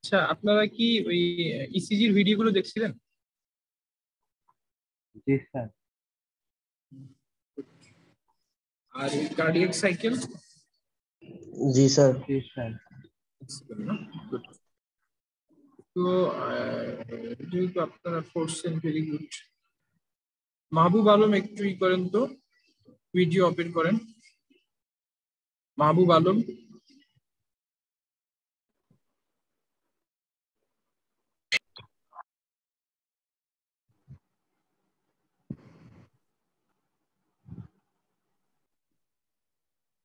আচ্ছা, আপনারা কি ওই ইসিজির ভিডিওগুলো দেখছিলেন? জি স্যার। আর কার্ডিয়াক সাইকেল জি স্যার। জি স্যার। দেখছিলেন না? Good. তো যেহেতু আপনারা পড়ছেন, ভেরি গুড। মাহবুব আলম একটু করেন তো, ভিডিও ওপেন করেন। মাহবুব আলম,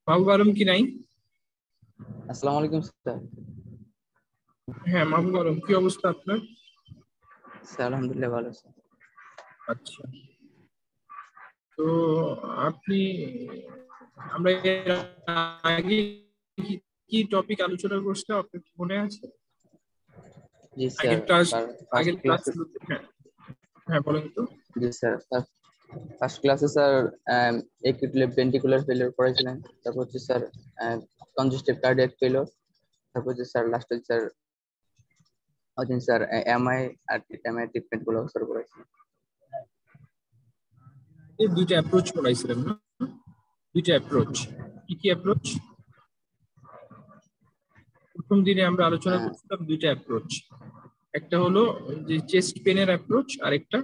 মাহবুব আলম কি নাই? আসসালামু আলাইকুম স্যার। হ্যাঁ, মাহবুব আলম, কি অবস্থা আপনার? স্যার আলহামদুলিল্লাহ ভালো স্যার। আচ্ছা, তো আপনি, আমরা এর আগে কি কি টপিক আলোচনা করছিলাম আপনার কি মনে আছে? জি স্যার। আগের ক্লাস, ফার্স্ট আগের ক্লাসে ক্লাসগুলোতে? হ্যাঁ হ্যাঁ, বলেন তো। জি স্যার, ফার্স্ট ক্লাসে sir acute left ventricular failure পড়াইছিলেন। তারপর হচ্ছে স্যার কনজেস্টিভ কার্ডিয়াক ফেলিওর। তারপর হচ্ছে স্যার লাস্টে স্যার ওদিন স্যার এমআই আর এমআই ট্রিটমেন্ট গুলো স্যার করাইছিলেন। এই দুইটা অ্যাপ্রোচ পড়াইছিলেন না? দুইটা অ্যাপ্রোচ, কি কি অ্যাপ্রোচ? প্রথম দিনে আমরা আলোচনা করছিলাম দুইটা অ্যাপ্রোচ। একটা হলো যে চেস্ট পেনের অ্যাপ্রোচ, আর একটা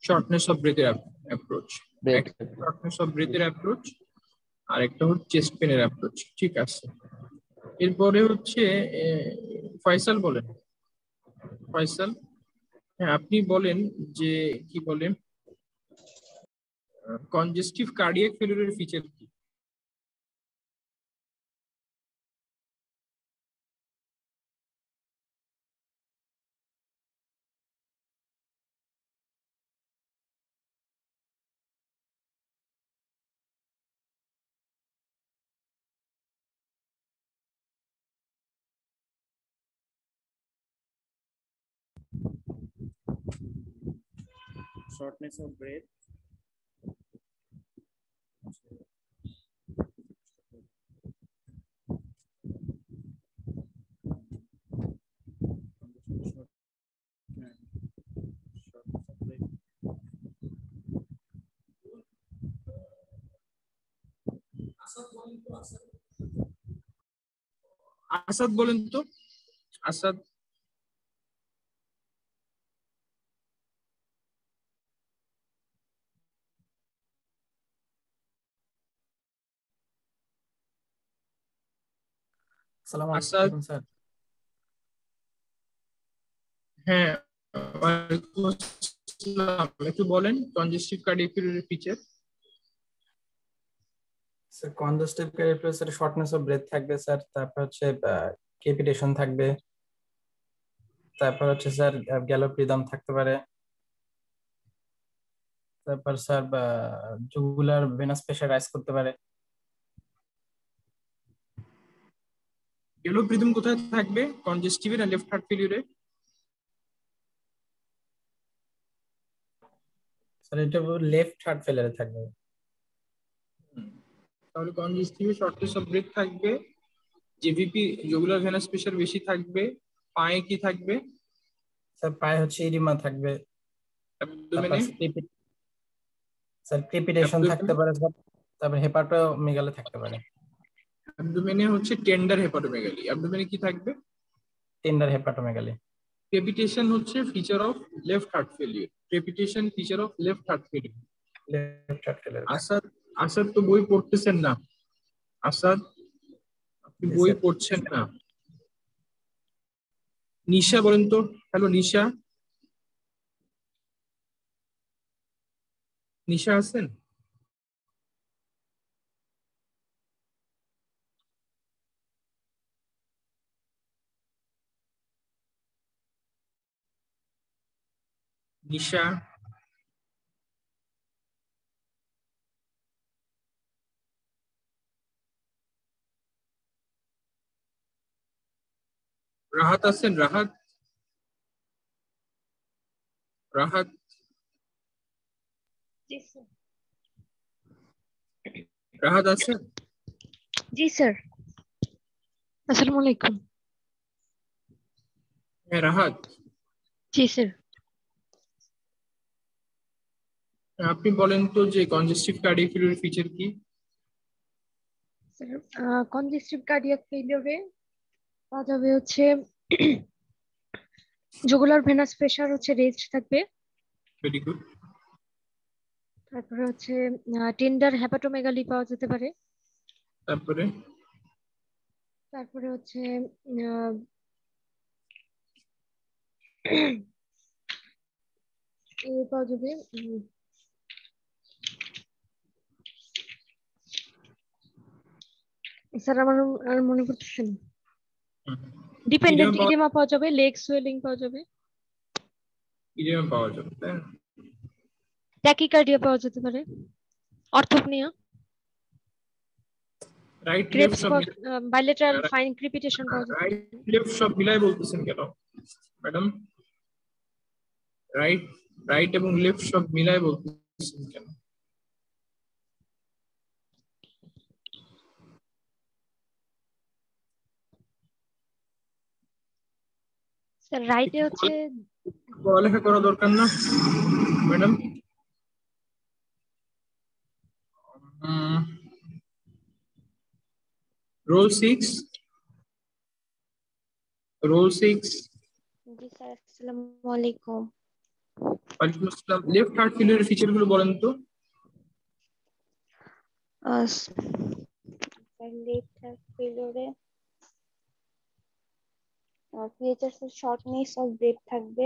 শর্টনেস অফ ব্রেথের অ্যাপ্রোচ। ব্রেথ। একটা শর্টনেস অফ ব্রেথের অ্যাপ্রোচ, আর একটা হচ্ছে চেস্ট পেনের অ্যাপ্রোচ। ঠিক আছে, এরপরে হচ্ছে ফয়সাল বলেন। ফয়সাল, হ্যাঁ আপনি বলেন যে কি বলেন কনজেস্টিভ কার্ডিয়াক ফেলিউরের ফিচার কি? Shortness of breath, আসাদ বলেন তো, আসাদ। আসসালামু আসাদ, আলাইকুম স্যার। হ্যাঁ ওয়ালাইকুম আসসালাম। একটু বলেন কনজেস্টিভ কার্ডিয়াক ফেলিউরের ফিচার। স্যার কনজেস্টিভ ক্যারিপ্লেসের শর্টনেস অফ ব্রেথ থাকবে স্যার, তারপর হচ্ছে ক্যাপিটেশন থাকবে, তারপর হচ্ছে স্যার গ্যালোপ রিদম থাকতে পারে, তারপর sir jugular venous pressure rise করতে পারে। গ্যালোপ রিদম কোথায় থাকবে কনজেস্টিভের আর লেফট হার্ট ফেলিউরে? স্যার এটা লেফট হার্ট ফেলারে থাকবে। তাহলে কনজেস্টিভে শর্টনেস অফ ব্রেথ থাকবে, জেভিপি জুগুলার ভেনাস প্রেশার বেশি থাকবে। পায়ে কি থাকবে? স্যার পায়ে হচ্ছে ইডিমা থাকবে, তারপর অ্যাবডোমেনে? স্যার ক্রেপিটেশন থাকতে পারে স্যার, তারপর হেপাটোমেগালি থাকতে পারে। অ্যাবডোমেনে হচ্ছে টেন্ডার হেপাটোমেগালি। অ্যাবডোমেনে কি থাকবে? Tender hepatomegaly. ক্রেপিটেশন হচ্ছে feature of left heart failure. Crepitation feature of left heart failure. Left heart ফেলারে। আসাদ, আসাদ তো বই পড়তেছেন না। আসাদ, আপনি বই পড়ছেন না। নিশা বলেন তো। হ্যালো নিশা, নিশা আছেন? নিশা, রাহাত আছেন? রাহাত, রাহাত, জি স্যার। রাহাত আছেন? জি স্যার। আসসালামু আলাইকুম। হ্যাঁ রাহাত, জি স্যার। আপনি বলেন তো যে কনজেস্টিভ কার্ডিয়াক ফেলিওর ফিচার কি? স্যার কনজেস্টিভ কার্ডিয়াক ফেলিওরে পাওয়া যাবে হচ্ছে জুগুলার ভেনাস প্রেসার হচ্ছে রেজড থাকবে। Very good. তারপরে হচ্ছে টেন্ডার হেপাটোমেগালি পাওয়া যেতে পারে। তারপরে তারপরে হচ্ছে পাওয়া যাবে স্যার আমার আর মনে পড়তেছে না। ডিপেন্ডেন্ট ইডেমা পাওয়া যাবে, লেগ সোয়েলিং পাওয়া যাবে, ইডিএম পাওয়া যাবে, তাই না? ট্যাকিকার্ডিয়া পাওয়া যেতে পারে, অর্থোপনিয়া, রাইট লেফট ক্রেবস সব বাইলেটারাল ফাইন ক্রিপিটেশন পাওয়া যেতে রাইট পারে। লেফট সব মিলাই বলতেছেন কেন ম্যাডাম? রাইট রাইট এবং লেফট সব মিলাই বলতেছেন কেন? স্যার রাইটে হচ্ছে পড়ালেখা করা দরকার না ম্যাডাম? Roll 6 roll 6। জি স্যার, আসসালামু আলাইকুম। ওয়ালাইকুম আসসালাম। লেফট হার্ট ফেলিওর ফিচার গুলো বলেন তো। লেফট হার্ট ফেলিওরে ফিচার্স শর্টনেস অফ ব্রেথ থাকবে,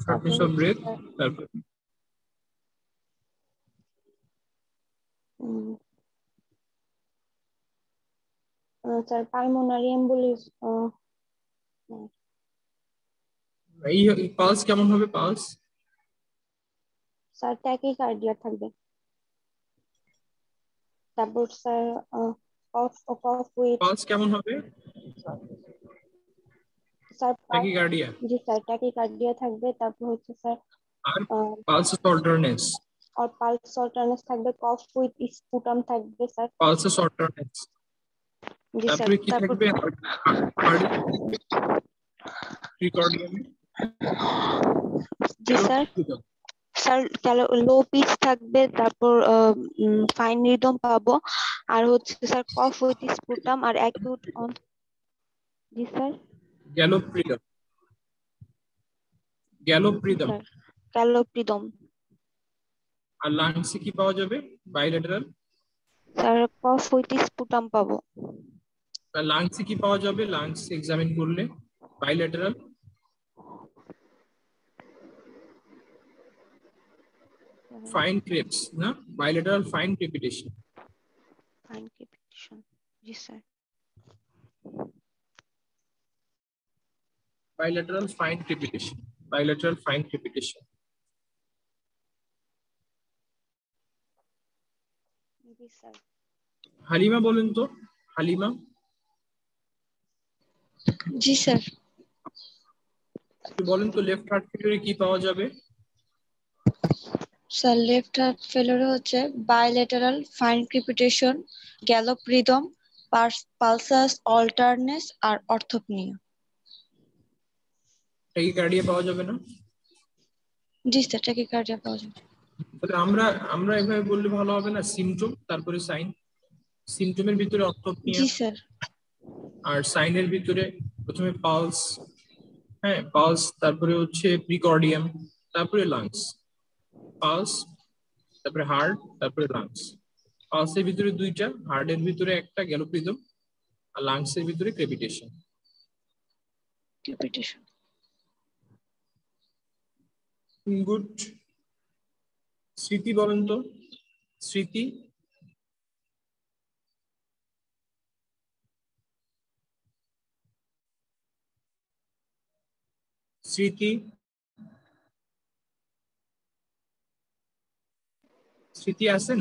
শর্টনেস অফ ব্রেথ, তারপর স্যার পালমোনারি এম্বোলিজম, এই পালস কেমন হবে? পালস স্যার ট্যাকিকার্ডিয়া থাকবে। তারপর স্যার কফ উইথ, পালস কেমন হবে? স্যার ট্যাকিকার্ডিয়া জি স্যার ট্যাকিকার্ডিয়া থাকবে। তারপর হচ্ছে স্যার আর পালসাস অল্টারনেস। আর পালস অল্টারনেস থাকবে, কফ উইথ স্পুটাম থাকবে স্যার। পালসাস অল্টারনেস, জি স্যার। তারপরে কি থাকবে? প্রিকার্ডিয়ামে জি স্যার। স্যার লো পিচ থাকবে, তারপর ফাইন রিদম পাবো, আর হচ্ছে স্যার কফ উইথ স্পুটাম আর অ্যাকিউট অন। জি sir. Gallop rhythm, gallop rhythm sir gallop rhythm. আর লাংসে কি পাওয়া যাবে? Bilateral. Sir cough with sputum পাবো। লাংসে কি পাওয়া যাবে? লাংস এক্সামিন করলে বাইলেটারাল ফাইন ক্রেপস না, bilateral fine crepitation. Fine crepitation. জি sir. bilateral fine crepitation, bilateral fine crepitation. জি স্যার। হালিমা বলেন তো, হালিমা জি স্যার। একটু বলেন তো লেফট হার্ট ফেলিওরে কি পাওয়া যাবে? স্যার লেফট হার্ট ফেলিওরে হচ্ছে bilateral fine crepitation, গ্যালোপ rhythm, pulsus alternans আর অর্থোপনিয়া। ট্যাকিকার্ডিয়া পাওয়া যাবে না? জি স্যার, ট্যাকিকার্ডিয়া পাওয়া যাবে। তাহলে আমরা আমরা এভাবে বললে ভালো হবে না? সিমটম তারপরে সাইন, সিমটমের ভিতরে অর্থোপনিয়া, জি স্যার। আর সাইনের ভিতরে প্রথমে পালস, হ্যাঁ পালস, তারপরে হচ্ছে প্রিকর্ডিয়াম, তারপরে লাংস। পালস, তারপরে হার্ট, তারপরে লাংস। পালসের ভিতরে দুইটা, হার্টের ভিতরে একটা গ্যালোপ্রিদম, আর লাংসের ভিতরে ক্রেপিটেশন। ক্রিপিটেশন। গুড। স্মৃতি বলেন তো, স্মৃতি। স্মৃতি, স্মৃতি আছেন?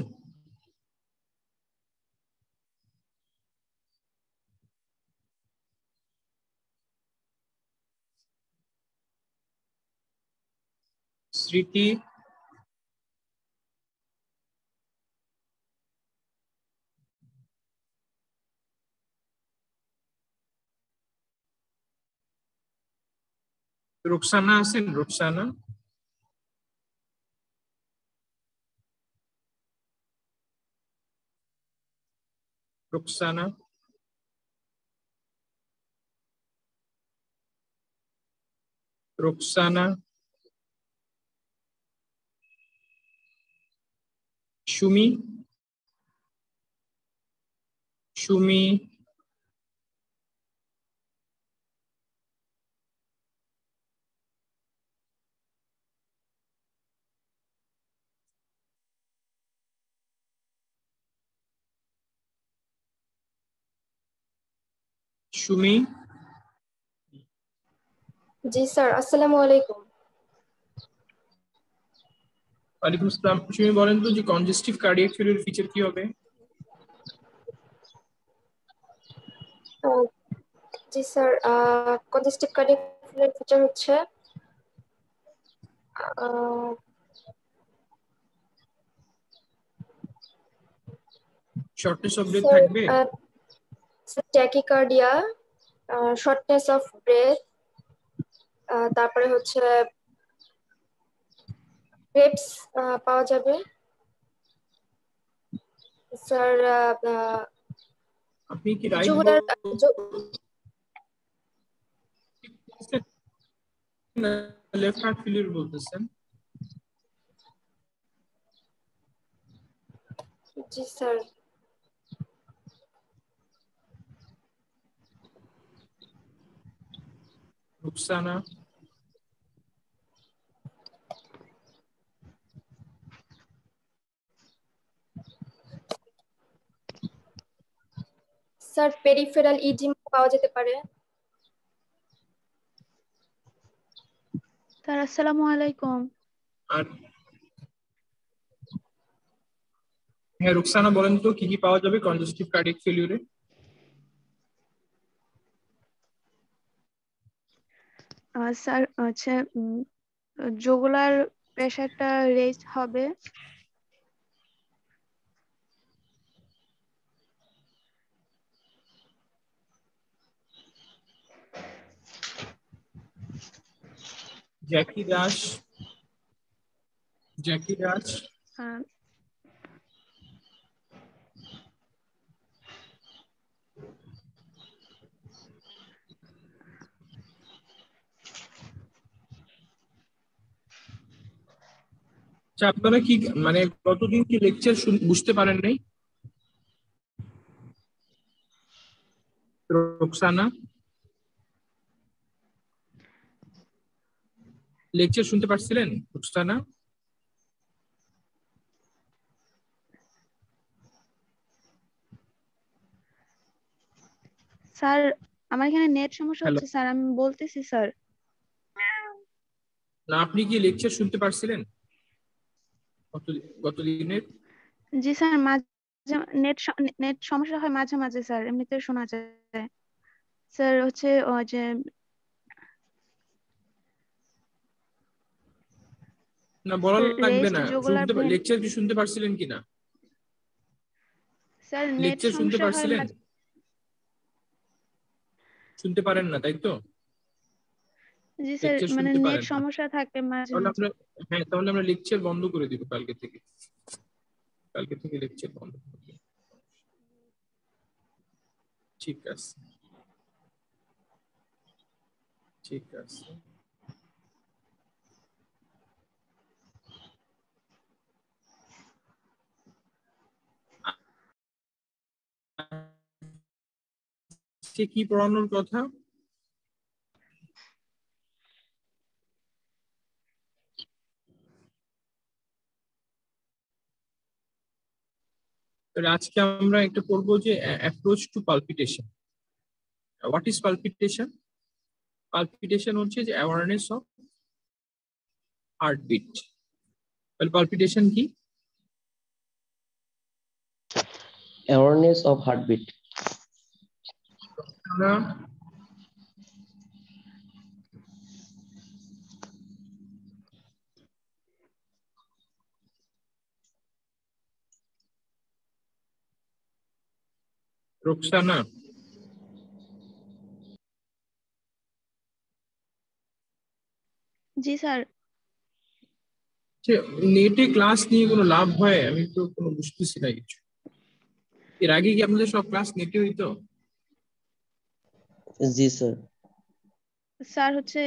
স্মৃতি, রুকসানা আছেন? রুকসানা, রুকসানা, রুকসানা, সুমি, সুমি, সুমি। জি স্যার, আসসালামু আলাইকুম। ওয়ালাইকুম আসসালাম। সুমি বলেন তো যে কনজেস্টিভ কার্ডিয়াক ফেলিওর ফিচার কি হবে? জি স্যার, কনজেস্টিভ কার্ডিয়াক ফিচার হচ্ছে শর্টনেস অফ ব্রেথ স্যার থাকবে? ট্যাকিকার্ডিয়া, শর্টনেস অফ ব্রেথ, তারপরে হচ্ছে ক্রেপস পাওয়া যাবে স্যার। আপনি কি right jugular left heart failure বলতেছেন? জি sir. Ruksana, sir peripheral oedema পাওয়া যেতে পারে। স্যার আসসালামু আলাইকুম। আর হ্যাঁ রুকসানা বলেন তো কি কি পাওয়া যাবে কনজেস্টিভ কার্ডিয়াক ফেলিওরে? স্যার হচ্ছে জুগুলার প্রেশারটা রেজ হবে, জ্যাকি দাস, জ্যাকি দাস, আহ, আচ্ছা আপনারা কি মানে কতদিন কি লেকচার বুঝতে পারেন নাই? রুকসানা, লেকচার শুনতে পারছিলেন রুকসানা? স্যার আমার এখানে নেট সমস্যা হ্যালো, হচ্ছে স্যার, আমি বলতেছি স্যার। না আপনি কি লেকচার শুনতে পারছিলেন গত দিনের? জি স্যার, মাঝে নেট নেট সমস্যা হয় মাঝে মাঝে স্যার, এমনিতে শোনা যায় স্যার। হচ্ছে যে না বলা লাগবে রেস্ট না, জুগুলার ভেন। লেকচার কি শুনতে পারছিলেন কিনা? স্যার নেট লেকচার শুনতে সমস্যা হয় পারছিলেন? মাঝে। শুনতে পারেন না তাই তো? জি স্যার, লেকচার মানে শুনতে নেট পারেন না, সমস্যা থাকে মাঝে তাহলে মাঝে। আমরা, হ্যাঁ তাহলে আমরা লেকচার বন্ধ করে দিব কালকে থেকে। কালকে থেকে লেকচার বন্ধ করে দিব। ঠিক আছে, ঠিক আছে। সে কি পড়ানোর কথা? আজকে আমরা একটা পড়বো যে approach to palpitation. What is palpitation? Palpitation হচ্ছে যে অ্যাওয়ারনেস অফ হার্টবিট। পালপিটেশন কি? Awareness of heartbeat. আমরা রোকসানা, জি স্যার। নেটে ক্লাস নিয়ে কোনো লাভ হয়? আমি তো কোনো বুঝতেছি না কিছু। এর আগে কি আপনাদের সব ক্লাস নেটে হইতো? জি স্যার। স্যার হচ্ছে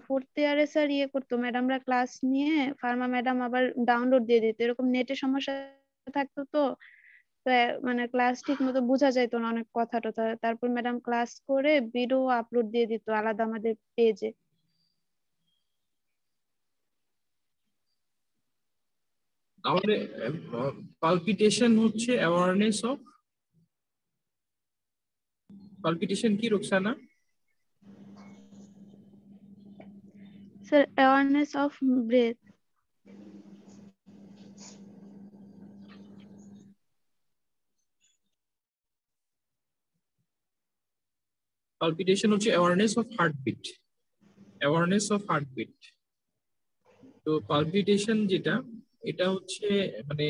ফোর্থ ইয়ারে স্যার করতো, ম্যাডামরা ক্লাস নিয়ে ফার্মা ম্যাডাম আবার ডাউনলোড দিয়ে দিত, এরকম নেটের সমস্যা থাকতো। তো মানে ক্লাস ঠিক মতো বোঝা যাইতো না অনেক কথা টথা, তারপর ম্যাডাম ক্লাস করে ভিডিও আপলোড দিয়ে দিত আলাদা আমাদের পেজে। তাহলে পালপিটেশন হচ্ছে অ্যাওয়ারনেস অফ, পালপিটেশন কি Roksana? Sir awareness of breath. Palpitation হচ্ছে awareness of heartbeat, awareness of heartbeat. তো পালপিটেশন যেটা, এটা হচ্ছে মানে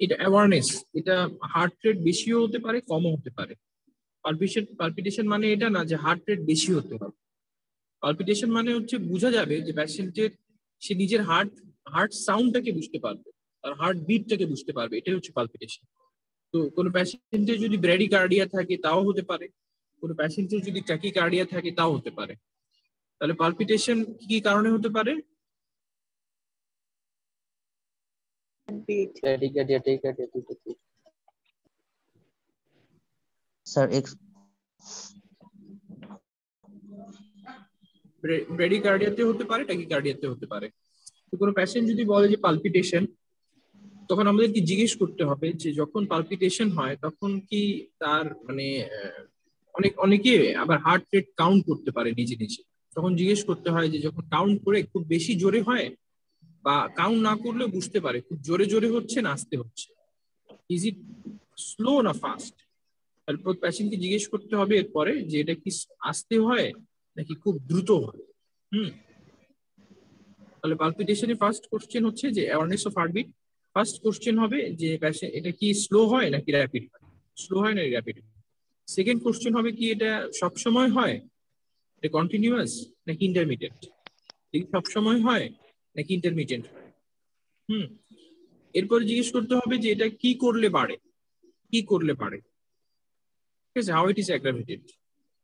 এটা অ্যাওয়ারনেস, এটা হার্ট রেট বেশিও হতে পারে কমও হতে পারে। পালপিটেশন মানে এটা না যে হার্ট রেট বেশি হতে হবে। পালপিটেশন মানে হচ্ছে বোঝা যাবে যে প্যাশেন্টের, সে নিজের হার্ট সাউন্ডটাকে বুঝতে পারবে, তার হার্ট বিটটাকে বুঝতে পারবে, এটাই হচ্ছে পালপিটেশন। তো কোনো প্যাশেন্টের যদি ব্র্যাডিকার্ডিয়া থাকে তাও হতে পারে, কোনো প্যাশেন্টের যদি ট্যাকিকার্ডিয়া থাকে তাও হতে পারে। তাহলে পালপিটেশন কি কারণে হতে পারে? স্যার ব্র্যাডিকার্ডিয়াতে হতে পারে, ট্যাকিকার্ডিয়াতে হতে পারে। তো কোনো প্যাশেন্ট যদি বলে যে পালপিটেশন, তখন আমাদেরকে জিজ্ঞেস করতে হবে যে যখন পালপিটেশন হয় তখন কি তার মানে অনেকে আবার হার্ট রেট কাউন্ট করতে পারে নিজে নিজে, তখন জিজ্ঞেস করতে হয় যে যখন কাউন্ট করে খুব বেশি জোরে হয় বা কাউন্ট না করলে বুঝতে পারে খুব জোরে জোরে হচ্ছে না আস্তে হচ্ছে, ইজ ইট স্লো না ফাস্ট। তারপর প্যাশেন্টকে জিজ্ঞেস করতে হবে এরপরে যে এটা কি আস্তে হয় নাকি খুব দ্রুত হয়। তাহলে পালপিটেশনের ফার্স্ট কোশ্চেন হচ্ছে যে awareness of heartbeat. First question হবে যে এটা কি স্লো হয় নাকি র্যাপিড হয়, স্লো হয় নাকি র্যাপিড হয়। সেকেন্ড কোশ্চেন হবে কি এটা সবসময় হয়, এটা কন্টিনিউয়াস নাকি ইন্টারমিডিয়েট, সবসময় হয় নাকি ইন্টারমিডিয়েট হয়। এরপরে জিজ্ঞেস করতে হবে যে এটা কি করলে বাড়ে, কি করলে বাড়ে, ঠিক আছে, হাউ ইট ইজ অ্যাগ্রাভেটেড।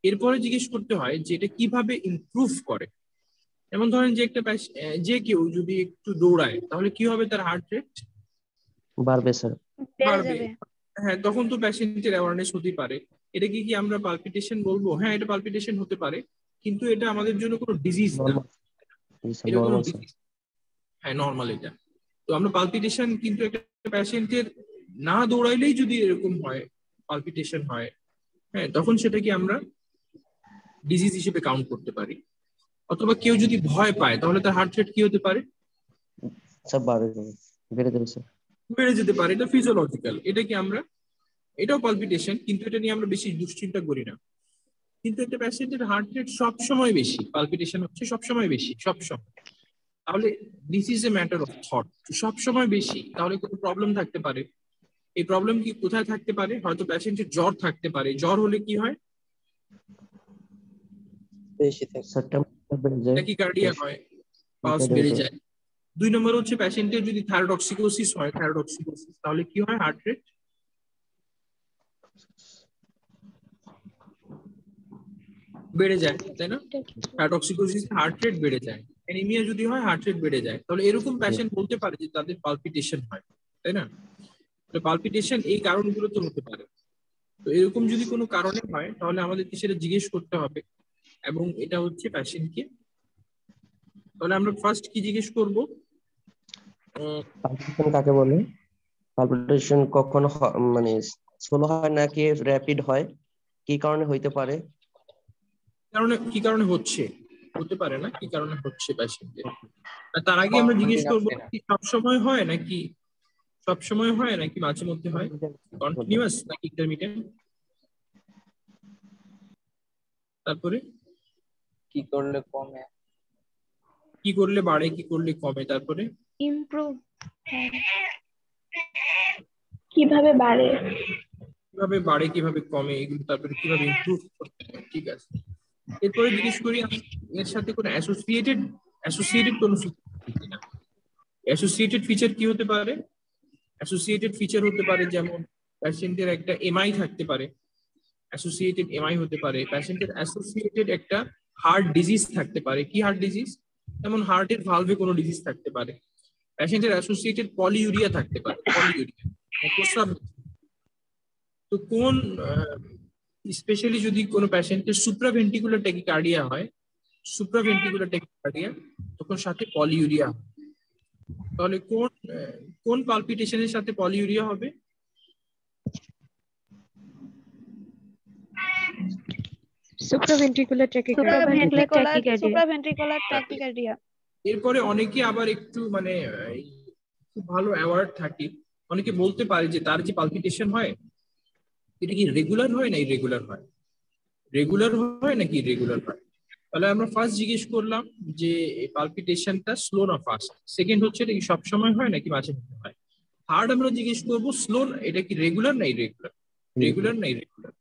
এরপরে জিজ্ঞেস করতে হয় যে এটা কিভাবে ইমপ্রুভ করে। যেমন ধরেন যে একটা যে কেউ যদি একটু দৌড়ায় তাহলে কি হবে, তার হার্ট রেট বাড়বে স্যার। বাড়বে। হ্যাঁ, তখন তো প্যাশেন্টের অ্যাওয়ারনেস হতে পারে এটা কি কি আমরা পালপিটেশন বলবো? হ্যাঁ, এটা পালপিটেশন হতে পারে, কিন্তু এটা আমাদের জন্য কোনো ডিজিজ না, এটা কোনো ডিজিজ, হ্যাঁ নর্মাল এটা। তো আমরা পালপিটেশন কিন্তু একটা প্যাশেন্টের না দৌড়াইলেই যদি এরকম হয়, পালপিটেশন হয়, হ্যাঁ তখন সেটাকে আমরা ডিজিজ হিসেবে কাউন্ট করতে পারি। অথবা কেউ যদি ভয় পায় তাহলে তার হার্ট রেট কি হতে পারে? স্যার বেড়ে যাবে স্যার, বেড়ে যেতে পারে, এটা ফিজিওলজিক্যাল। এটা কি আমরা, এটাও পালপিটেশন, কিন্তু এটা নিয়ে আমরা বেশি দুশ্চিন্তা করি না। কিন্তু একটা প্যাশেন্টের হার্ট রেট সবসময় বেশি, পালপিটেশন হচ্ছে সবসময় বেশি, সবসময়, তাহলে this is a matter of thought. সবসময় বেশি, তাহলে কোনো প্রবলেম থাকতে পারে। এই প্রবলেম কি কোথায় থাকতে পারে? হয়তো প্যাশেন্টের জ্বর থাকতে পারে, জ্বর হলে কি হয়? বেশি থাকে, ট্যাকিকার্ডিয়া হয়, পালস বেড়ে যায়। 2 নম্বর হচ্ছে প্যাশেন্টের যদি থাইরয়েডক্সিকোসিস হয়, থাইরয়েডক্সিকোসিস তাহলে কি হয়, হার্ট রেট বেড়ে যায়, তাই না? থাইরয়েডক্সিকোসিস হার্ট রেট বেড়ে যায়। অ্যানিমিয়া যদি হয় হার্ট রেট বেড়ে যায়। তাহলে এরকম পেশেন্ট বলতে পারে যে তাদের পালপিটেশন হয়, তাই না? তো পালপিটেশন এই কারণগুলো তো হতে পারে। তো এরকম যদি কোনো কারণে হয় তাহলে আমাদেরকে সেটা জিজ্ঞেস করতে হবে, এবং এটা হচ্ছে প্যাশেন্টকে। তাহলে আমরা ফার্স্ট কি জিজ্ঞেস করব? পালপিটেশন কাকে বলে? পালপিটেশন কখনো মানে স্লো হয় নাকি র্যাপিড হয়, কি কারণে হইতে পারে? কি কারণে হচ্ছে, হতে পারে না কি কারণে হচ্ছে প্যাশেন্টের। তার আগে আমরা জিজ্ঞেস করব কি সবসময় হয় নাকি, সবসময় হয় নাকি মাঝে মধ্যে হয়, কন্টিনিউয়াস নাকি ইন্টারমিডিয়েট। তারপরে কি করলে কমে, কি করলে বাড়ে, কি করলে কমে, তারপরে ইমপ্রুভ, কিভাবে বাড়ে, কিভাবে বাড়ে কিভাবে কমে এগুলো, তারপরে কিভাবে ইমপ্রুভ করতে হয়। ঠিক আছে, এরপরে জিজ্ঞেস করি এর সাথে কোনো অ্যাসোসিয়েটেড কোনো ফিচার কিনা। অ্যাসোসিয়েটেড ফিচার কি হতে পারে? অ্যাসোসিয়েটেড ফিচার হতে পারে যেমন পেশেন্টের একটা এমআই থাকতে পারে, অ্যাসোসিয়েটেড এমআই হতে পারে। পেশেন্টের অ্যাসোসিয়েটেড একটা হার্ট ডিজিজ থাকতে পারে। কি হার্ট ডিজিজ? যেমন হার্টের ভালভে কোনো ডিজিজ থাকতে পারে। পেশেন্টের অ্যাসোসিয়েটেড পলিউরিয়া থাকতে পারে, পলিউরিয়া প্রস্রাব। তো কোন স্পেশালি যদি কোনো পেশেন্টের সুপ্রাভেন্টিকুলার ট্যাকিকার্ডিয়া হয়, সুপ্রাভেন্টিকুলার ট্যাকিকার্ডিয়া, তখন সাথে পলিউরিয়া। তাহলে কোন কোন পালপিটেশনের সাথে পলিউরিয়া হবে? Supraventricular tachycardia. এরপরে অনেকে আবার একটু মানে খুব ভালো অ্যাওয়ার্ড থাকে, অনেকে বলতে পারে যে তার যে পালপিটেশন হয় এটা কি রেগুলার হয় না ইরেগুলার হয়, রেগুলার হয় নাকি ইরেগুলার হয়। তাহলে আমরা ফার্স্ট জিজ্ঞেস করলাম যে পালপিটেশনটা স্লো না ফাস্ট। সেকেন্ড হচ্ছে এটা কি সবসময় হয় নাকি মাঝে মাঝে হয়। থার্ড আমরা জিজ্ঞেস করবো স্লো, এটা কি রেগুলার না ইরেগুলার, রেগুলার না ইরেগুলার।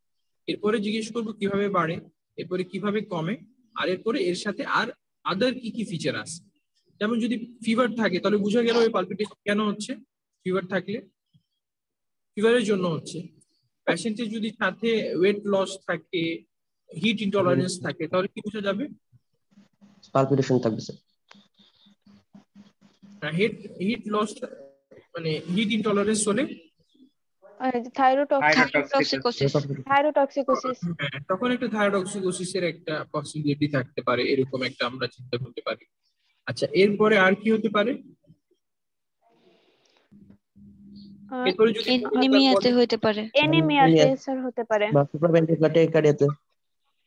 এরপরে জিজ্ঞেস করবো কিভাবে বাড়ে, এরপরে কিভাবে কমে, আর এরপরে এর সাথে আর আদার কি কি ফিচার আছে। যেমন যদি ফিভার থাকে তাহলে বোঝা গেল এই পালপিটেশন কেন হচ্ছে। ফিভার থাকলে ফিভারের জন্য হচ্ছে। পেশেন্টের যদি সাথে ওয়েট লস থাকে, হিট ইনটলারেন্স থাকে, তাহলে কি বোঝা যাবে? পালপিটেশন থাকবে স্যার। হিট লস মানে হিট ইনটলারেন্স হলে তখন একটা থাইরোটক্সিকোসিসের একটা পসিবিলিটি থাকতে পারে, এরকম একটা আমরা চিন্তা করতে পারি। আচ্ছা, এরপরে আর কি হতে পারে? এরপরে যদি অ্যানিমিয়াতে হতে পারে, অ্যানিমিয়াতে স্যার হতে পারে, বা সুপ্রাভেন্ট্রিকুলার ট্যাকিকার্ডিয়াতে।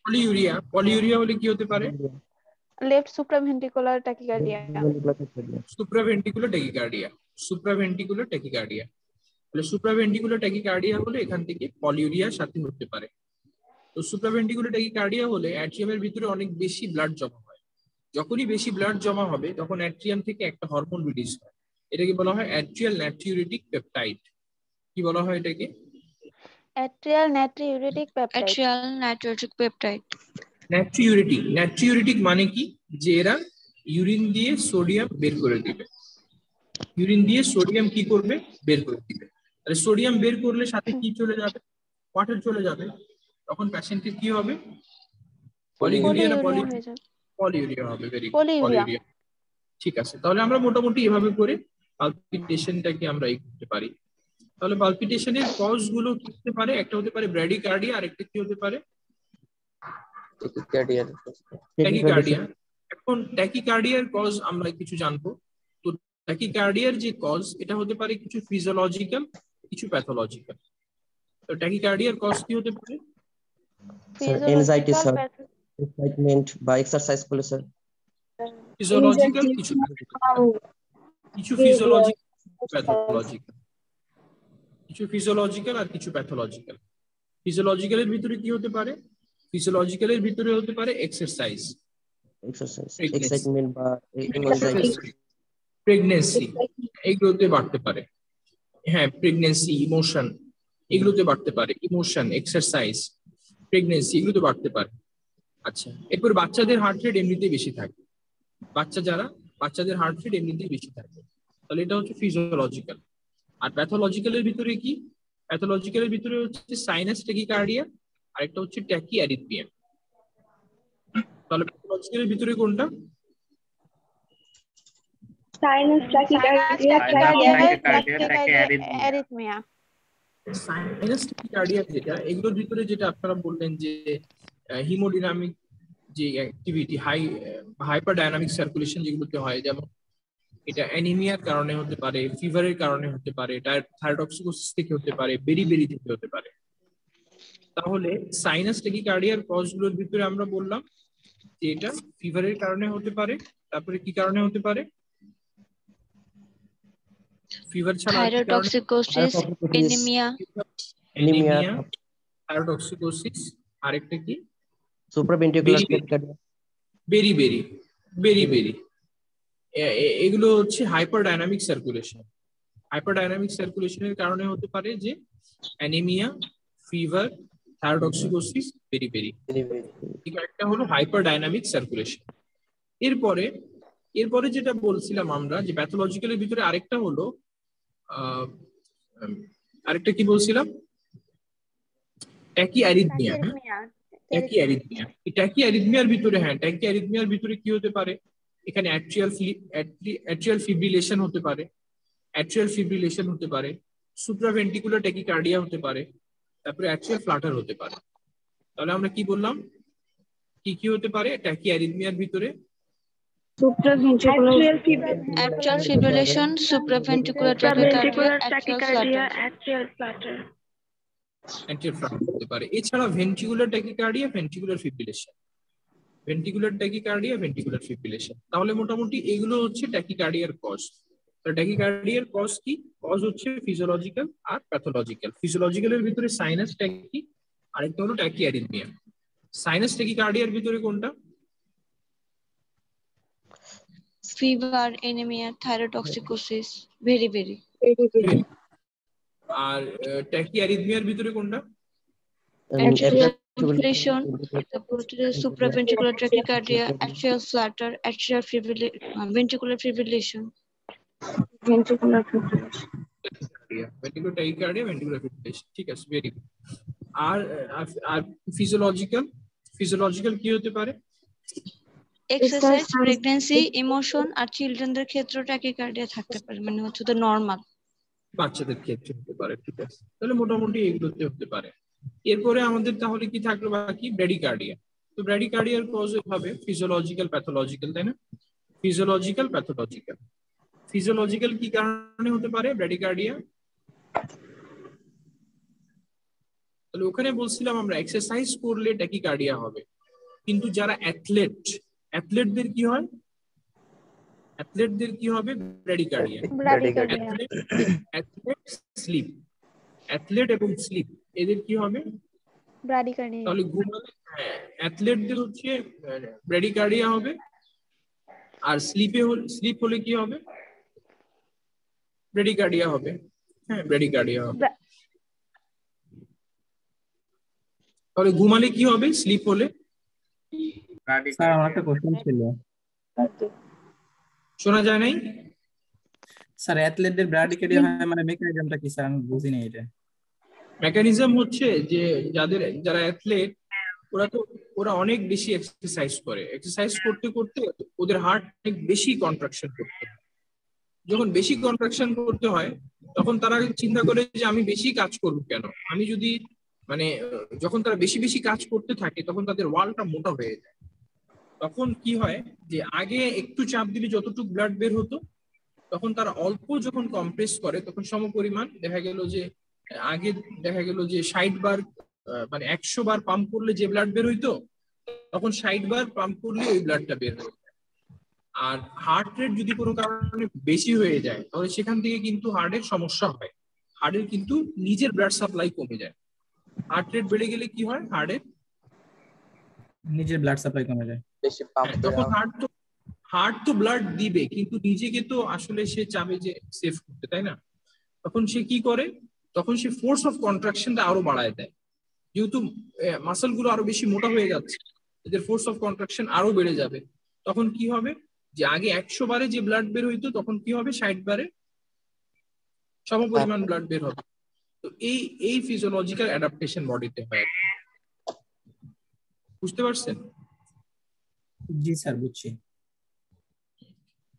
পলিউরিয়া, পলিউরিয়া হলে কি হতে পারে? Left supraventricular tachycardia. Supraventricular tachycardia, supraventricular tachycardia. তাহলে সুপ্রাভেন্ট্রিকুলার ট্যাকিকার্ডিয়া হলে এখান থেকে পলিউরিয়ার সাথে হতে পারে। তো সুপ্রাভেন্ট্রিকুলার ট্যাকিকার্ডিয়া হলে অ্যাট্রিয়ামের ভিতরে অনেক বেশি ব্লাড জমা হয়। যখনই বেশি ব্লাড জমা হবে তখন অ্যাট্রিয়াম থেকে একটা হরমোন রিলিজ হয়, এটাকে বলা হয় অ্যাট্রিয়াল নাট্রিউরেটিক পেপটাইড। কি বলা হয় এটাকে? Atrial natriuretic peptide. Atrial natriuretic peptide. Natriuretic, natriuretic মানে কি? যে এরা ইউরিন দিয়ে সোডিয়াম বের করে দিবে। ইউরিন দিয়ে সোডিয়াম কি করবে? বের করে দিবে। তাহলে সোডিয়াম বের করলে সাথে কি চলে যাবে? ওয়াটার চলে যাবে। তখন পেশেন্টের কি হবে? পলিউরিয়া না পলিউরিয়া হবে। Very good, polyuria. ঠিক আছে, তাহলে আমরা মোটামুটি এভাবে করে পালপিটেশনটাকে আমরা এই করতে পারি। তাহলে পালপিটেশনের কজ গুলো কি হতে পারে? একটা হতে পারে ব্র্যাডিকার্ডিয়া, আর একটা কি হতে পারে? ট্যাকিকার্ডিয়া। এখন ট্যাকিকার্ডিয়ার কজ আমরা কিছু জানবো। তো ট্যাকিকার্ডিয়ার যে কজ, এটা হতে পারে কিছু ফিজিওলজিক্যাল, কিছু প্যাথোলজিক্যাল। তো ট্যাকিকার্ডিয়ার কজ কি হতে পারে? স্যার এনজাইটি স্যার, এক্সাইটমেন্ট বা এক্সারসাইজ করলে স্যার। ফিজিওলজিক্যাল, কিছু ফিজিওলজিক্যাল, প্যাথোলজিক্যাল। কিছু ফিজিওলজিক্যাল আর কিছু প্যাথোলজিক্যাল। ফিজিওলজিক্যালের ভিতরে কি হতে পারে? ফিজিওলজিক্যালের ভিতরে হতে পারে এক্সারসাইজ, এক্সাইটমেন্ট বা প্রেগন্যান্সি, এগুলোতে বাড়তে পারে। হ্যাঁ, প্রেগন্যান্সি, ইমোশন, এগুলোতে বাড়তে পারে। ইমোশন, এক্সারসাইজ, প্রেগন্যান্সি, এগুলোতে বাড়তে পারে। আচ্ছা, এরপর বাচ্চাদের হার্ট রেট এমনিতেই বেশি থাকে। বাচ্চাদের হার্ট রেট এমনিতেই বেশি থাকে। তাহলে এটা হচ্ছে ফিজিওলজিক্যাল। আর প্যাথোলজিক্যালের ভিতরে কি? প্যাথোলজিক্যালের ভিতরে হচ্ছে সাইনাস ট্যাকিকার্ডিয়া, আর একটা হচ্ছে ট্যাকি অ্যারিথমিয়া। তাহলে প্যাথোলজিক্যালের ভিতরে কোনটা? Sinus tachycardia, arrhythmia. Sinus tachycardia যেটা, এগুলোর ভিতরে যেটা আপনারা বললেন যে হিমোডিনামিক যে অ্যাক্টিভিটি, হাইপার ডায়নামিক সার্কুলেশন যেগুলোতে হয়, যেমন এটা অ্যানিমিয়ার কারণে হতে পারে, ফিভারের কারণে হতে পারে, থাইরোটক্সিকোসিস থেকে হতে পারে, বেরি থেকে হতে পারে। তাহলে সাইনাস ট্যাকিকার্ডিয়ার কজগুলোর ভিতরে আমরা বললাম যে এটা ফিভারের কারণে হতে পারে। তারপরে কি কারণে হতে পারে? ফিভার ছাড়া থাইরোটক্সিকোসিস, অ্যানিমিয়া, থাইরোটক্সিকোসিস, আরেকটা কি? Supraventricular tachycardia. বেরি এগুলো হচ্ছে hyper dynamic circulation. Hyper dynamic সার্কুলেশনের কারণে হতে পারে যে অ্যানিমিয়া, ফিভার, থাইরোটক্সিকোসিস, বেরি। একটা হলো হাইপার ডায়নামিক সার্কুলেশন। এরপরে এরপরে যেটা বলছিলাম আমরা যে প্যাথোলজিক্যালের ভিতরে আরেকটা হলো আরেকটা কি বলছিলাম, ট্যাকি অ্যারিথমিয়া। ট্যাকি অ্যারিথমিয়া, এই ট্যাকি অ্যারিথমিয়ার ভিতরে, হ্যাঁ ট্যাকি অ্যারিথমিয়ার ভিতরে কি হতে পারে, এখানে অ্যাট্রিয়াল ফিব্রিলেশন হতে পারে, অ্যাট্রিয়াল ফিব্রিলেশন হতে পারে, সুপ্রাভেন্টিকুলার ট্যাকিকার্ডিয়া হতে পারে, তারপরে অ্যাট্রিয়াল ফ্লাটার হতে পারে। তাহলে আমরা কি বললাম, কি কি হতে পারে ট্যাকি অ্যারিথমিয়ার ভিতরে? Atrial fibrillation, supraventricular tachycardia, atrial flutter. Atrial Flutter হতে পারে। এছাড়া ventricular tachycardia, ventricular fibrillation, ventricular tachycardia, ventricular fibrillation. তাহলে মোটামুটি এগুলো হচ্ছে ট্যাকিকার্ডিয়ার কজ। ট্যাকিকার্ডিয়ার কজ কি? কজ হচ্ছে ফিজিওলজিক্যাল আর প্যাথোলজিক্যাল। ফিজিওলজিক্যালের ভিতরে সাইনাস ট্যাকি, আরেকটা হলো ট্যাকি অ্যারিথমিয়া। সাইনাস ট্যাকিকার্ডিয়ার ভিতরে কোনটা? Fever, anemia, thyrotoxicosis, very. আর ট্যাকি অ্যারিথমিয়ার ভিতরে কোনটা? Atrial fibrillation, supraventricular tachycardia, atrial flutter, atrial ventricular fibrillation. Ventricular tachycardia, ventricular fibrillation, ঠিক আছে, ভেরি গুড। আর ফিজিওলজিক্যাল কি হতে পারে? এক্সারসাইজ, প্রেগন্যান্সি, ইমোশন আর চিলড্রেনদের ক্ষেত্রে ট্যাকিকার্ডিয়া থাকতে পারে, মানে হচ্ছে তো নরমাল। বাচ্চাদের ক্ষেত্রে হতে পারে, ঠিক আছে। তাহলে মোটামুটি এগুলোতে হতে পারে। এরপরে আমাদের তাহলে কি থাকলো বাকি? ব্র্যাডিকার্ডিয়া। তো ব্র্যাডিকার্ডিয়ার কজ হবে ফিজিওলজিক্যাল, প্যাথোলজিক্যাল, তাই না? Physiological, pathological. ফিজিওলজিক্যাল কি কারণে হতে পারে ব্র্যাডিকার্ডিয়া? তাহলে ওখানে বলছিলাম আমরা এক্সারসাইজ করলে ট্যাকিকার্ডিয়া হবে, কিন্তু যারা অ্যাথলেটদের কি হয়? অ্যাথলেটদের কি হবে? ব্র্যাডিকার্ডিয়া। স্লিপ, অ্যাথলেট এবং স্লিপ এদের কি হবে? ব্র্যাডিকার্ডিয়া। তাহলে ঘুমালে অ্যাথলেটদের হচ্ছে ব্র্যাডিকার্ডিয়া হবে, আর স্লিপ হলে কি হবে? ব্র্যাডিকার্ডিয়া হবে। হ্যাঁ, ব্র্যাডিকার্ডিয়া হবে। তাহলে ঘুমালে কি হবে? স্লিপ হলে? স্যার আমার একটা কোশ্চেন ছিল। শোনা যায় নাই স্যার, অ্যাথলেটদের ব্র্যাডিকার্ডিয়া হয় মানে মেকানিজমটা কি স্যার? আমি বুঝিনি এটা। মেকানিজম হচ্ছে যে যারা অ্যাথলেট ওরা অনেক বেশি এক্সারসাইজ করে, এক্সারসাইজ করতে করতে ওদের হার্ট অনেক বেশি কন্ট্রাকশন করতে হয়। যখন বেশি কন্ট্রাকশন করতে হয় তখন তারা চিন্তা করে যে আমি বেশি কাজ করব কেন, আমি যদি মানে যখন তারা বেশি বেশি কাজ করতে থাকে তখন তাদের ওয়ালটা মোটা হয়ে যায়। তখন কি হয় যে আগে একটু চাপ দিলে যতটুকু ব্লাড বের হতো, তখন তারা অল্প যখন কম্প্রেস করে তখন সমপরিমাণ দেখা গেল যে আগে দেখা গেল যে 60 বার মানে 100 বার পাম্প করলে যে ব্লাড বের হইতো, তখন 60 বার পাম্প করলে ওই ব্লাডটা বের হয়ে যায়। আর হার্ট রেট যদি কোনো কারণে বেশি হয়ে যায় তাহলে সেখান থেকে কিন্তু হার্টের সমস্যা হয়, হার্টের কিন্তু নিজের ব্লাড সাপ্লাই কমে যায়। হার্ট রেট বেড়ে গেলে কি হয়? নিজের ব্লাড সাপ্লাই কমে যায়, বেশি পাম্প তখন হার্ট তো ব্লাড দিবে কিন্তু নিজেকে তো আসলে সে চাবে যে সেভ করতে, তাই না? তখন সে কি করে? তখন সে ফোর্স অফ কন্ট্রাকশনটা আরো বাড়ায় দেয়। যেহেতু মাসল গুলো আরো বেশি মোটা হয়ে যাচ্ছে, এদের ফোর্স অফ কন্ট্রাকশন আরো বেড়ে যাবে। তখন কি হবে? যে আগে 100 বারে যে ব্লাড বের হইতো তখন কি হবে? 60 বারে সমপরিমাণ ব্লাড বের হবে। তো এই ফিজিওলজিক্যাল অ্যাডাপ্টেশন বডিতে হয়। বুঝতে পারছেন? জি স্যার, বুঝছি।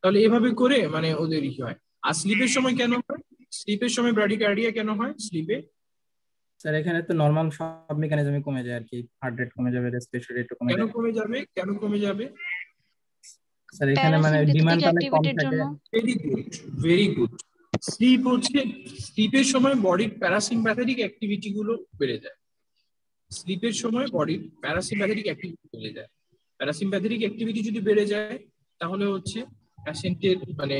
তাহলে এভাবে করে মানে ওদের ই হয়। আর স্লিপের সময় কেন হয়? স্লিপের সময় ব্র্যাডিকার্ডিয়া কেন হয়? স্লিপে স্যার এখানে তো নরমাল সব মেকানিজমই কমে যায় আর কি, হার্ট রেট কমে যাবে, রেসপিরেটরি রেট কমে কেন যায়। কমে যাবে? কেন কমে যাবে? স্যার এখানে মানে ডিমান্ড অনেক কম অ্যাক্টিভিটির থাকে। জন্য। Very good. স্লিপ হচ্ছে স্লিপের সময় বডির প্যারাসিম্প্যাথেটিক অ্যাক্টিভিটি গুলো বেড়ে যায়। স্লিপের সময় বডির প্যারাসিম্প্যাথেটিক অ্যাক্টিভিটি বেড়ে যায়। প্যারাসিম্প্যাথেটিক অ্যাক্টিভিটি যদি বেড়ে যায় তাহলে হচ্ছে প্যাশেন্টের মানে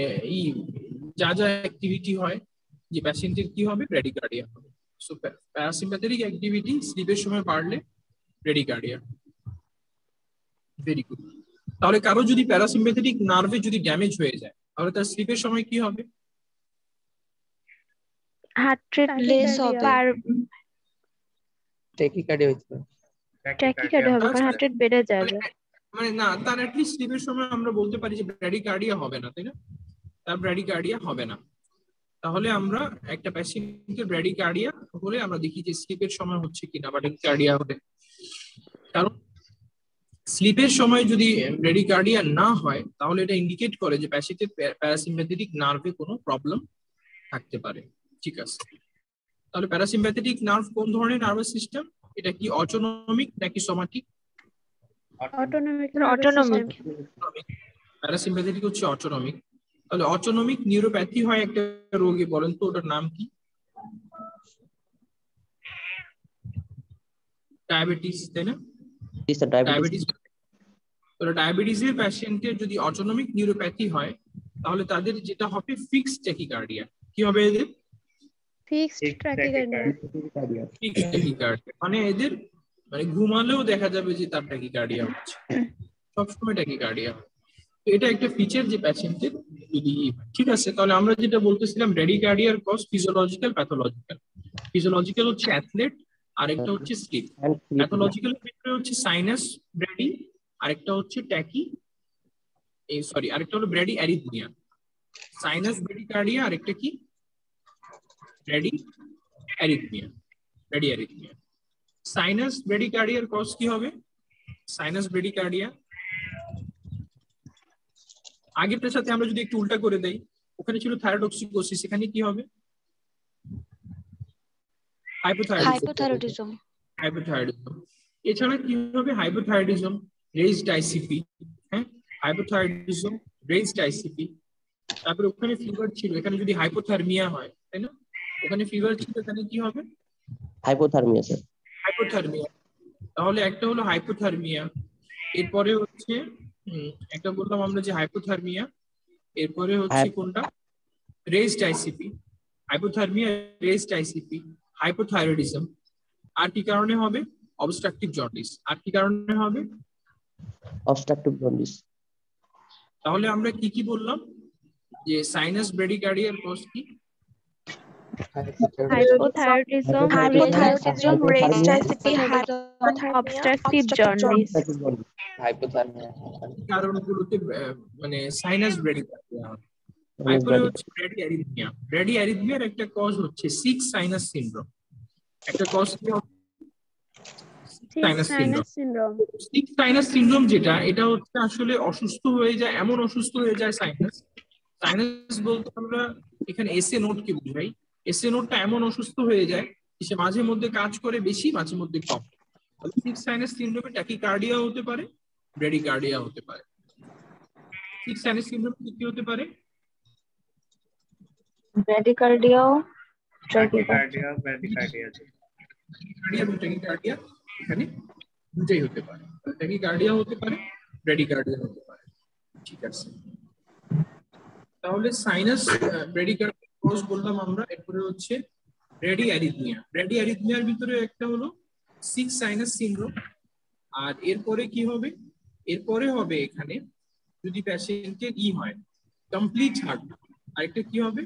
যা অ্যাক্টিভিটি হয় যে প্যাশেন্টের কি হবে? ব্র্যাডিকার্ডিয়া হবে। সো প্যারাসিম্প্যাথেটিক অ্যাক্টিভিটি স্লিপের সময় বাড়লে ব্র্যাডিকার্ডিয়া। Very good. তাহলে কারো যদি প্যারাসিম্প্যাথেটিক নার্ভে যদি ড্যামেজ হয়ে যায় তাহলে তার স্লিপের সময় কি হবে? হার্ট রেট লেস হবে, ট্যাকিকার্ডিয়া হইতে পারে। ট্যাকিকার্ডিয়া হবে, কারণ হার্ট রেট বেড়ে যাবে। মানে না, তার অ্যাটলিস্ট স্লিপের সময় আমরা বলতে পারি যে ব্র্যাডিকার্ডিয়া হবে না, তাই না? তার ব্র্যাডিকার্ডিয়া হবে না। তাহলে আমরা একটা প্যাসিয়েন্টের ব্র্যাডিকার্ডিয়া হলে আমরা দেখি যে স্লিপের সময় হচ্ছে কিনা ব্র্যাডিকার্ডিয়া হবে। কারণ স্লিপের সময় যদি ব্র্যাডিকার্ডিয়া না হয় তাহলে এটা ইন্ডিকেট করে যে প্যাসিয়েন্টের প্যারাসিম্প্যাথেটিক নার্ভে কোনো প্রবলেম থাকতে পারে। ঠিক আছে, তাহলে প্যারাসিম্প্যাথেটিক নার্ভ কোন ধরনের নার্ভাস সিস্টেম? এটা কি অটোনমিক নাকি সোমাটিক? অটোনমিক প্যারাসিম্প্যাথেটিক হচ্ছে অটোনমিক। তাহলে অটোনমিক নিউরোপ্যাথি হয় একটা রোগে, বলেন তো ওটার নাম কি? ডায়াবেটিস, তাই না? ডায়াবেটিস। তাহলে ডায়াবেটিসের প্যাসিয়েন্টের যদি অটোনমিক নিউরোপ্যাথি হয় তাহলে তাদের যেটা হবে ফিক্সড ট্যাকিকার্ডিয়া। কি হবে এদের? Fixed tachycardia. ফিক্সড ট্যাকিকার্ডিয়া মানে এদের মানে ঘুমালেও দেখা যাবে যে তার ট্যাকিকার্ডিয়া হচ্ছে, সবসময় ট্যাকিকার্ডিয়া। তো এটা একটা ফিচার যে প্যাসিয়েন্টের যদি। ঠিক আছে, তাহলে আমরা যেটা বলতেছিলাম ব্র্যাডিকার্ডিয়ার কজ ফিজিওলজিক্যাল, প্যাথোলজিক্যাল। ফিজিওলজিক্যাল হচ্ছে অ্যাথলেট, আরেকটা হচ্ছে স্লিপ। প্যাথোলজিক্যাল ভিতরে হচ্ছে সাইনাস ব্র্যাডি, আরেকটা হচ্ছে ট্যাকি আরেকটা হলো ব্র্যাডি অ্যারিথমিয়া। সাইনাস ব্র্যাডিকার্ডিয়া, আরেকটা কি? Brady arrhythmia. Brady arrhythmia. Sinus ব্র্যাডিকার্ডিয়ার কজ কি হবে? সাইনাস ব্র্যাডিকার্ডিয়া আগেরটার সাথে আমরা যদি একটু উল্টা করে দেই, ওখানে ছিল থাইরয়েডোক্সিকোসিস, এখানে কি হবে? হাইপোথাইরয়েডিজম। হাইপোথাইরয়েডিজম। এছাড়া কি হবে? Hypothyroidism, raised ICP. হ্যাঁ, হাইপোথাইরয়েডিজম, রেইজড আইসিপি। তারপরে ওখানে ফিভার ছিল, এখানে যদি হাইপোথার্মিয়া হয়, তাই না? ওখানে ফিভার ছিল, এখানে কি হবে? Hypothermia sir. হাইপোথার্মিয়া। তাহলে একটা হলো হাইপোথার্মিয়া, এরপরে হচ্ছে একটা বললাম আমরা যে হাইপোথার্মিয়া, এরপরে হচ্ছে কোনটা? Raised ICP. Hypothermia, raised ICP, hypothyroidism. আর কি কারণে হবে? Obstructive jaundice. আর কি কারণে হবে? Obstructive jaundice. তাহলে আমরা কি কি বললাম? যে সাইনাস ব্র্যাডিকার্ডিয়ার কজ কি? Hypothyroidism, raised ICP, obstructive jaundice. Hypothermia কারণগুলোতে মানে সাইনাস ব্র্যাডিকার্ডিয়া হয়। তারপরে হচ্ছে ব্র্যাডি অ্যারিথমিয়া। ব্র্যাডি অ্যারিথমিয়ার একটা কজ হচ্ছে সিক্স সাইনাস সিনড্রোম। একটা কজ কি হবে? Sinus syndrome. Six sinus syndrome যেটা, এটা হচ্ছে আসলে অসুস্থ হয়ে যায়, এমন অসুস্থ হয়ে যায় সাইনাস। সাইনাস বলতে আমরা এখানে এসএ নোট কে বুঝাই। এসএ নোটটা এমন অসুস্থ হয়ে যায় সে মাঝে মধ্যে কাজ করে বেশি, মাঝে মধ্যে কম। সিক্স সাইনাস সিনড্রোমে ট্যাকিকার্ডিয়া হতে পারে, ব্র্যাডিকার্ডিয়া হতে পারে। সিক্স সাইনাস সিনড্রোম কি হতে পারে? ব্র্যাডিকার্ডিয়া, এবং ট্যাকিকার্ডিয়া এখানে দুটাই হতে পারে। ট্যাকিকার্ডিয়া হতে পারে, ব্র্যাডিকার্ডিয়া হতে পারে। ঠিক আছে, তাহলে সাইনাস ব্র্যাডিকার্ডিয়া কজ বললাম আমরা। এরপরে হচ্ছে ব্র্যাডি অ্যারিথমিয়া। ব্র্যাডি অ্যারিথমিয়ার ভিতরে একটা হলো সিক্স সাইনাস সিনড্রোম। আর এরপরে কি হবে? এরপরে হবে এখানে যদি প্যাসিয়েন্টের হয় কমপ্লিট হার্ট, আরেকটা কি হবে?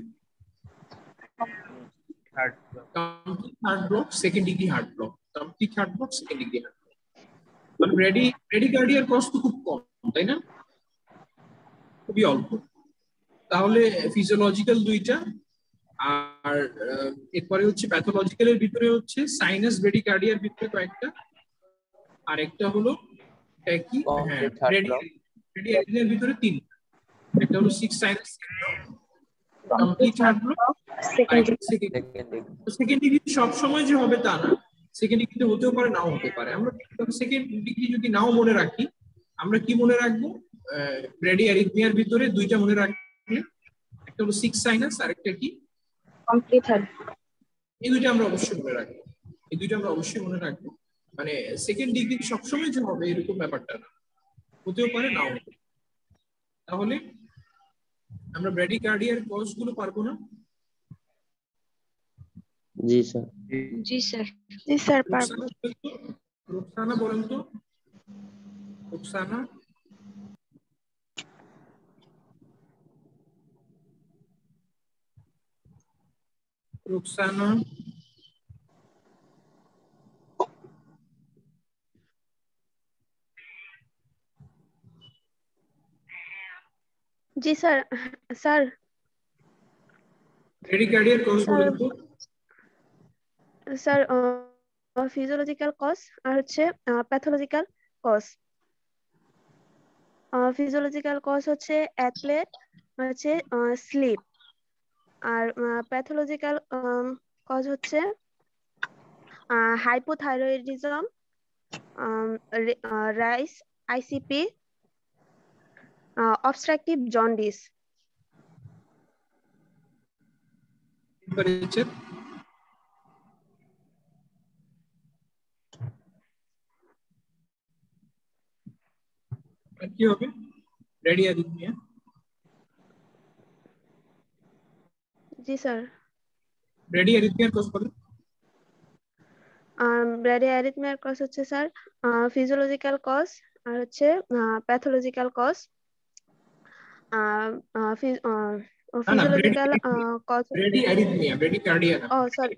Complete heart block, second degree heart block. Complete heart block, second degree heart block. মানে ব্র্যাডিকার্ডিয়ার কষ্ট খুব কম, তাই না? খুবই অল্প। তাহলে ফিজিওলজিক্যাল দুইটা, আর এরপরে হচ্ছে প্যাথোলজিক্যাল এর ভিতরে হচ্ছে সাইনাস ব্র্যাডিকার্ডিয়ার ভিতরে কয়েকটা, আর একটা হলো কি? হ্যাঁ, ব্র্যাডিকার্ডিয়ার ভিতরে তিনটা। একটা হলো six sinus syndrome, complete heart block, second degree. সব সময় যে হবে তা না, সেকেন্ড ডিগ্রিতে হতেও পারে, নাও হতে পারে। আমরা সেকেন্ড ডিগ্রি যদি নাও মনে রাখি, আমরা কি মনে রাখবো? ব্র্যাডি অ্যারিথমিয়ার ভিতরে দুইটা মনে রাখলে, একটা হলো সিক্স সাইনাস, আর একটা কি? Complete heart. এই দুইটা আমরা অবশ্যই মনে রাখবো। এই দুইটা আমরা অবশ্যই মনে রাখবো। মানে সেকেন্ড ডিগ্রি সবসময় যে হবে এরকম ব্যাপারটা না, হতেও পারে, নাও হতে পারে। তাহলে আমরা ব্র্যাডিকার্ডিয়ার কজ গুলো পারবো না? জি স্যার। জি স্যার। জি স্যার পারবো। রুকসানা বলেন তো, রুকসানা। রুকসানা জি স্যার। স্যার ব্রেডিকার্ডিয়ার কজ স্যার বলেন তো। স্যার ফিজিওলজিক্যাল কজ আর হচ্ছে প্যাথোলজিক্যাল কজ। ফিজিওলজিক্যাল কজ হচ্ছে অ্যাথলেট হচ্ছে স্লিপ, আর প্যাথোলজিক্যাল কজ হচ্ছে hypothyroidism, rice, ICP, obstructive jaundice. পরিচ্ছেদ আর কি হবে? রেডিয়ারিথমিয়া। জি স্যার। রেডিয়ারিথমিয়ার কজ বলেন। ব্র্যাডিঅ্যারিথমিয়ার কজ হচ্ছে স্যার ফিজিওলজিক্যাল কজ আর হচ্ছে প্যাথোলজিক্যাল কজ। না না, ফিজিওলজিক্যাল কজ। ব্রেডিয়ারিথমিয়া, ব্রেডিকার্ডিয়া না। ও সরি